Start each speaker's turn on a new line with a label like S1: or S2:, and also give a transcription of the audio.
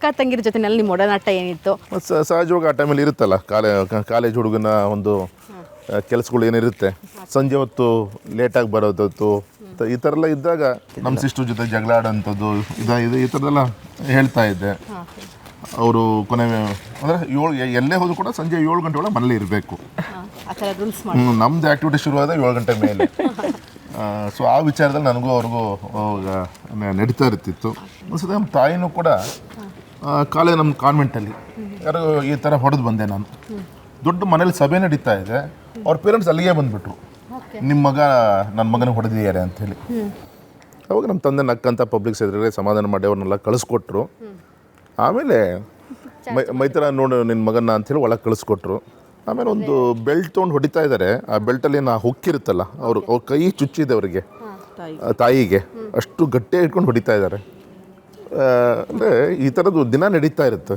S1: ಅಕ್ಕ ತಂಗಿರ ಜೊತೆನಲ್ಲಿ ನಿಮ್ಮ ಒಡನಾಟ ಏನಿತ್ತು?
S2: ಸಹಜವಾಗಿ ಆ ಟೈಮಲ್ಲಿ ಇರುತ್ತಲ್ಲ, ಕಾಲೇಜ್ ಹುಡುಗನ ಒಂದು ಕೆಲಸಗಳು ಏನಿರುತ್ತೆ, ಸಂಜೆ ಹೊತ್ತು ಲೇಟಾಗಿ ಬರೋದತ್ತು, ಈ ಥರ ಎಲ್ಲ ಇದ್ದಾಗ ನಮ್ಮ ಸಿಸ್ಟರ್ ಜೊತೆ ಜಗಳ ಆಡೋಂಥದ್ದು ಇದು ಈ ಥರದ್ದೆಲ್ಲ ಹೇಳ್ತಾ ಇದ್ದೆ. ಅವರು ಕೊನೆ ಅಂದರೆ ಎಲ್ಲೇ ಹೋದ್ರು ಕೂಡ ಸಂಜೆ 7 ಗಂಟೆ ಒಳಗೆ ಮನೇಲಿ ಇರಬೇಕು. ನಮ್ಮದು ಆ್ಯಕ್ಟಿವಿಟಿ ಶುರುವಾದ 7 ಗಂಟೆ ಮೇಲೆ. ಸೊ ಆ ವಿಚಾರದಲ್ಲಿ ನನಗೂ ಅವ್ರಿಗೂ ನಡೀತಾ ಇರ್ತಿತ್ತು. ಒಂದ್ಸತಿ ನಮ್ಮ ತಾಯಿನೂ ಕೂಡ ಕಾಲೇಜ್ ನಮ್ಮ ಕಾನ್ವೆಂಟಲ್ಲಿ ಯಾರೋ ಈ ಥರ ಹೊಡೆದು ಬಂದೆ ನಾನು. ದೊಡ್ಡ ಮನೇಲಿ ಸಭೆ ನಡೀತಾ ಇದೆ, ಅವ್ರ ಪೇರೆಂಟ್ಸ್ ಅಲ್ಲಿಗೆ ಬಂದುಬಿಟ್ರು, ನಿಮ್ಮ ಮಗ ನನ್ನ ಮಗನಿಗೆ ಹೊಡೆದಿದ್ದಾರೆ ಅಂಥೇಳಿ. ಅವಾಗ ನಮ್ಮ ತಂದೆ ನಕ್ಕಂತ ಪಬ್ಲಿಕ್ಸ್ ಎದುರುಗಡೆ ಸಮಾಧಾನ ಮಾಡಿ ಅವ್ರನ್ನೆಲ್ಲ ಕಳಿಸ್ಕೊಟ್ರು. ಆಮೇಲೆ ಮೈತರ ನೋಡು ನಿನ್ನ ಮಗನ ಅಂಥೇಳಿ ಒಳಗೆ ಕಳಿಸ್ಕೊಟ್ರು. ಆಮೇಲೆ ಒಂದು ಬೆಲ್ಟ್ ತೊಗೊಂಡು ಹೊಡಿತಾ ಇದ್ದಾರೆ. ಆ ಬೆಲ್ಟಲ್ಲಿ ಹುಕ್ಕಿರುತ್ತಲ್ಲ, ಅವ್ರ ಕೈ ಚುಚ್ಚಿದೆ ಅವರಿಗೆ, ತಾಯಿಗೆ ಅಷ್ಟು ಗಟ್ಟಿಯಾಗಿ ಇಟ್ಕೊಂಡು ಹೊಡಿತಾ ಇದ್ದಾರೆ. ಅಂದರೆ ಈ ಥರದ್ದು ದಿನ ನಡೀತಾ ಇರುತ್ತೆ.